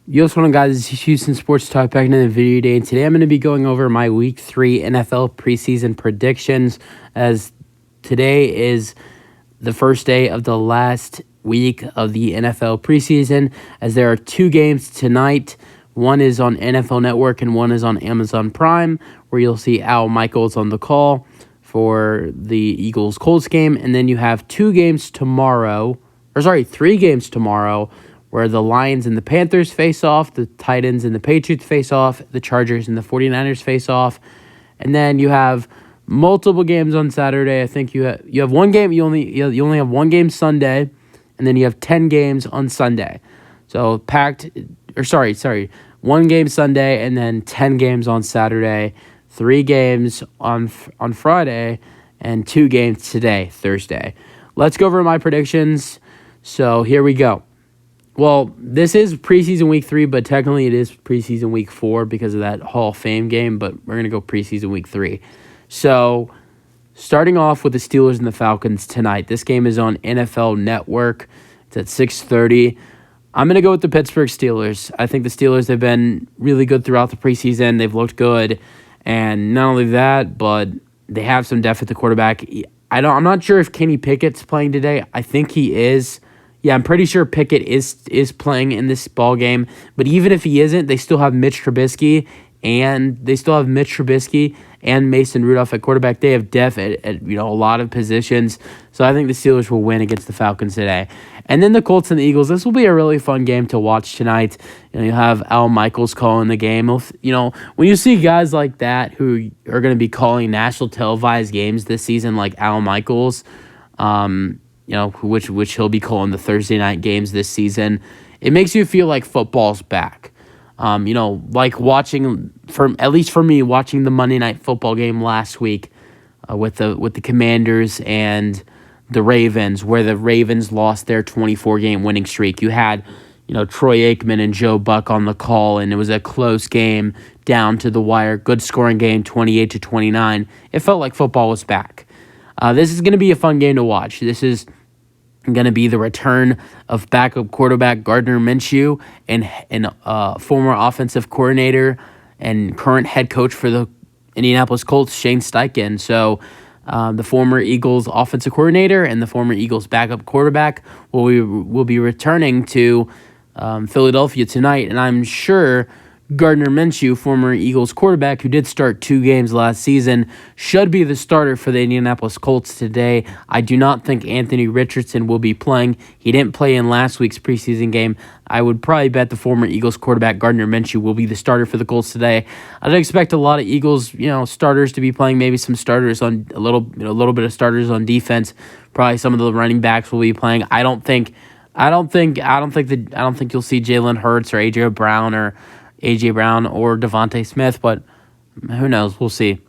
Yo, what's going on, guys? This is Houston Sports Talk back in the video today, and today I'm going to be going over my Week 3 NFL preseason predictions, as today is the first day of the last week of the NFL preseason, as there are two games tonight. One is on NFL Network and one is on Amazon Prime, where you'll see Al Michaels on the call for the Eagles-Colts game, and then you have three games tomorrow, where the Lions and the Panthers face off, the Titans and the Patriots face off, the Chargers and the 49ers face off, and then you have multiple games on Saturday. I think you have one game. You only have one game Sunday, and then you have 10 games on Sunday. So one game Sunday and then 10 games on Saturday, 3 games on Friday, and 2 games today, Thursday. Let's go over my predictions. So here we go. Well, this is preseason week 3, but technically it is preseason week 4 because of that Hall of Fame game, but we're going to go preseason week 3. So, starting off with the Steelers and the Falcons tonight. This game is on NFL Network. It's at 6:30. I'm going to go with the Pittsburgh Steelers. I think the Steelers have been really good throughout the preseason. They've looked good, and not only that, but they have some depth at the quarterback. I'm not sure if Kenny Pickett's playing today. I think he is. Yeah, I'm pretty sure Pickett is playing in this ball game. But even if he isn't, they still have Mitch Trubisky and Mason Rudolph at quarterback. They have depth at a lot of positions. So I think the Steelers will win against the Falcons today. And then the Colts and the Eagles. This will be a really fun game to watch tonight. You have Al Michaels calling the game. When you see guys like that who are going to be calling national televised games this season, like Al Michaels, which he'll be calling the Thursday night games this season, it makes you feel like football's back. Like watching, at least for me, watching the Monday Night Football game last week with the Commanders and the Ravens, where the Ravens lost their 24-game winning streak. You had, Troy Aikman and Joe Buck on the call, and it was a close game down to the wire. Good scoring game, 28-29. It felt like football was back. This is going to be a fun game to watch. This is going to be the return of backup quarterback Gardner Minshew and former offensive coordinator and current head coach for the Indianapolis Colts, Shane Steichen. So the former Eagles offensive coordinator and the former Eagles backup quarterback will be returning to Philadelphia tonight, and I'm sure Gardner Minshew, former Eagles quarterback who did start 2 games last season, should be the starter for the Indianapolis Colts today. I do not think Anthony Richardson will be playing. He didn't play in last week's preseason game. I would probably bet the former Eagles quarterback Gardner Minshew will be the starter for the Colts today. I'd expect a lot of Eagles, starters to be playing. Maybe some starters on a little bit of starters on defense. Probably some of the running backs will be playing. I don't think you'll see Jalen Hurts or A.J. Brown or Devontae Smith, but who knows? We'll see.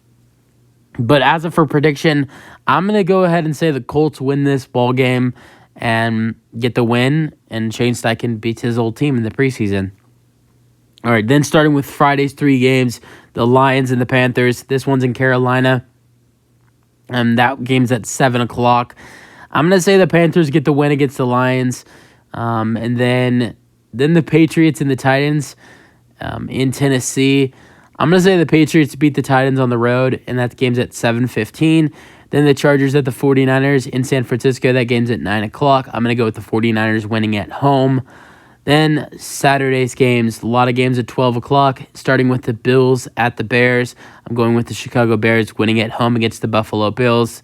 But as for prediction, I'm going to go ahead and say the Colts win this ball game and get the win, and Shane Steichen beats his old team in the preseason. All right, then starting with Friday's 3 games, the Lions and the Panthers. This one's in Carolina, and that game's at 7 o'clock. I'm going to say the Panthers get the win against the Lions, and then the Patriots and the Titans in Tennessee. I'm going to say the Patriots beat the Titans on the road, and that game's at 7:15. Then the Chargers at the 49ers in San Francisco. That game's at 9 o'clock. I'm going to go with the 49ers winning at home. Then Saturday's games, a lot of games at 12 o'clock, starting with the Bills at the Bears. I'm going with the Chicago Bears winning at home against the Buffalo Bills.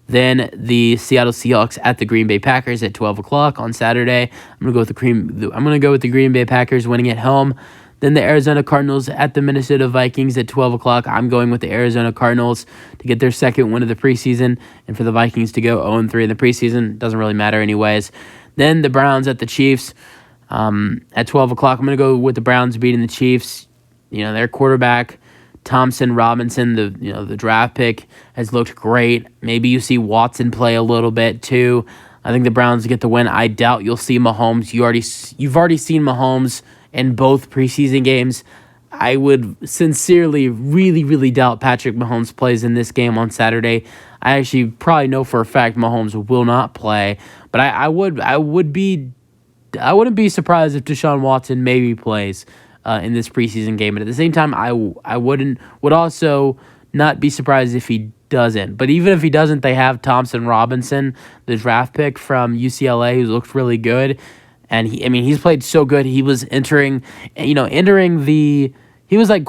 Then the Seattle Seahawks at the Green Bay Packers at 12 o'clock on Saturday. I'm going to go with the Green Bay Packers winning at home. Then the Arizona Cardinals at the Minnesota Vikings at 12 o'clock. I'm going with the Arizona Cardinals to get their second win of the preseason, and for the Vikings to go 0-3 in the preseason. Doesn't really matter anyways. Then the Browns at the Chiefs at 12 o'clock. I'm going to go with the Browns beating the Chiefs. Their quarterback, Thompson Robinson, the draft pick, has looked great. Maybe you see Watson play a little bit too. I think the Browns get the win. I doubt you'll see Mahomes. You've already seen Mahomes in both preseason games. I would sincerely, really, really doubt Patrick Mahomes plays in this game on Saturday. I actually probably know for a fact Mahomes will not play, but I would be I wouldn't be surprised if Deshaun Watson maybe plays in this preseason game. But at the same time, would also not be surprised if he doesn't. But even if he doesn't, they have Thompson Robinson, the draft pick from UCLA, who's looked really good. And he's played so good. He was entering the. He was like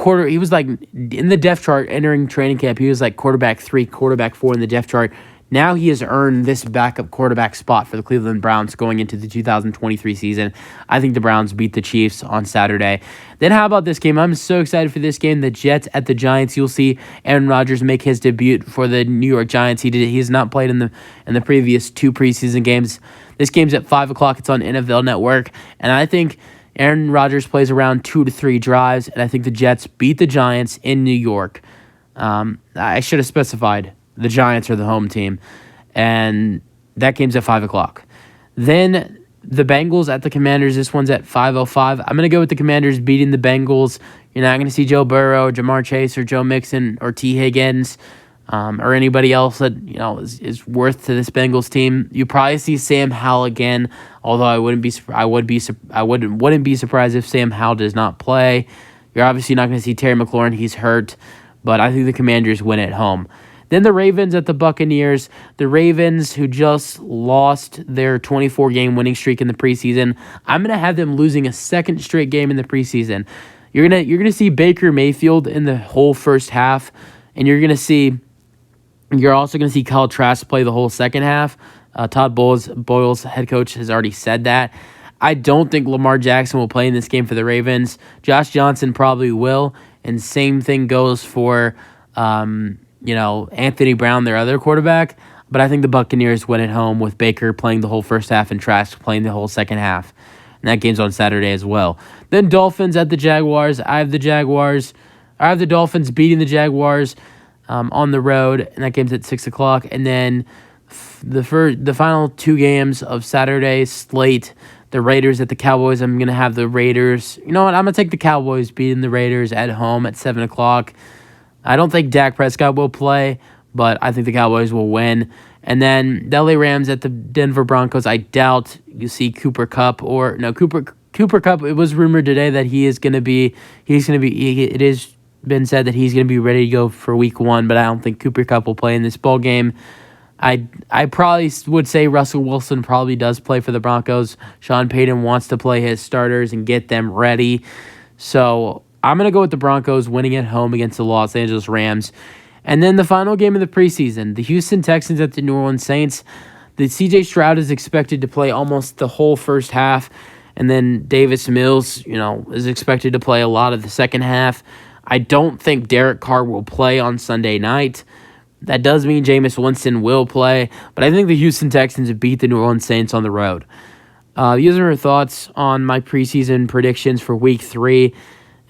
in the depth chart entering training camp. He was like quarterback 3, quarterback 4 in the depth chart. Now he has earned this backup quarterback spot for the Cleveland Browns going into the 2023 season. I think the Browns beat the Chiefs on Saturday. Then how about this game? I'm so excited for this game. The Jets at the Giants. You'll see Aaron Rodgers make his debut for the New York Giants. He has not played in the previous 2 preseason games. This game's at 5 o'clock. It's on NFL Network. And I think Aaron Rodgers plays around 2 to 3 drives. And I think the Jets beat the Giants in New York. I should have specified the Giants are the home team. And that game's at 5 o'clock. Then the Bengals at the Commanders. This one's at 5:05. I'm going to go with the Commanders beating the Bengals. You're not going to see Joe Burrow, Jamar Chase, or Joe Mixon, or T. Higgins, or anybody else that is worth to this Bengals team. You probably see Sam Howell again, although I wouldn't be surprised if Sam Howell does not play. You're obviously not going to see Terry McLaurin; he's hurt, but I think the Commanders win at home. Then the Ravens at the Buccaneers. The Ravens, who just lost their 24-game winning streak in the preseason, I'm going to have them losing a second straight game in the preseason. You're gonna see Baker Mayfield in the whole first half, and you're also going to see Kyle Trask play the whole second half. Todd Bowles, head coach, has already said that. I don't think Lamar Jackson will play in this game for the Ravens. Josh Johnson probably will, and same thing goes for Anthony Brown, their other quarterback. But I think the Buccaneers win at home with Baker playing the whole first half and Trask playing the whole second half. And that game's on Saturday as well. Then Dolphins at the Jaguars. I have the Dolphins beating the Jaguars on the road, and that game's at 6 o'clock. And then the final 2 games of Saturday's slate, the Raiders at the Cowboys. I'm going to have the Raiders. You know what? I'm going to take the Cowboys beating the Raiders at home at 7 o'clock. I don't think Dak Prescott will play, but I think the Cowboys will win. And then the LA Rams at the Denver Broncos. I doubt you see Cooper Kupp Cooper Kupp. It was rumored today that it has been said that he's going to be ready to go for week 1, but I don't think Cooper Kupp will play in this ball game. I probably would say Russell Wilson probably does play for the Broncos. Sean Payton wants to play his starters and get them ready. So I'm going to go with the Broncos winning at home against the Los Angeles Rams. And then the final game of the preseason, the Houston Texans at the New Orleans Saints. The C.J. Stroud is expected to play almost the whole first half. And then Davis Mills, is expected to play a lot of the second half. I don't think Derek Carr will play on Sunday night. That does mean Jameis Winston will play. But I think the Houston Texans beat the New Orleans Saints on the road. These are our thoughts on my preseason predictions for week 3.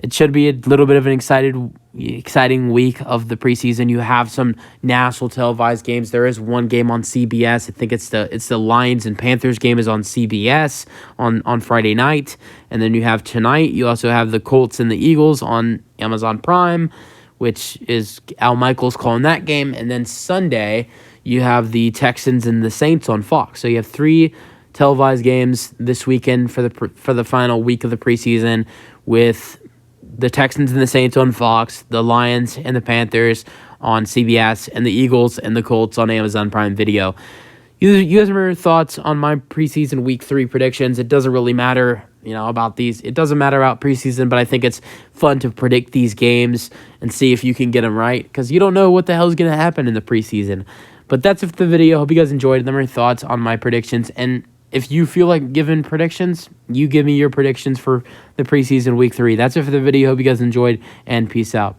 It should be a little bit of an exciting week of the preseason. You have some national televised games. There is one game on CBS. I think it's the Lions and Panthers game is on CBS on Friday night. And then you have tonight, you also have the Colts and the Eagles on Amazon Prime, which is Al Michaels calling that game. And then Sunday, you have the Texans and the Saints on Fox. So you have 3 televised games this weekend for the final week of the preseason, with the Texans and the Saints on Fox, the Lions and the Panthers on CBS, and the Eagles and the Colts on Amazon Prime Video. You guys have your thoughts on my preseason week 3 predictions. It doesn't really matter, about these. It doesn't matter about preseason, but I think it's fun to predict these games and see if you can get them right, because you don't know what the hell is going to happen in the preseason. But that's it for the video. Hope you guys enjoyed. Them are thoughts on my predictions, and if you feel like giving predictions, you give me your predictions for the preseason week 3. That's it for the video. Hope you guys enjoyed, and peace out.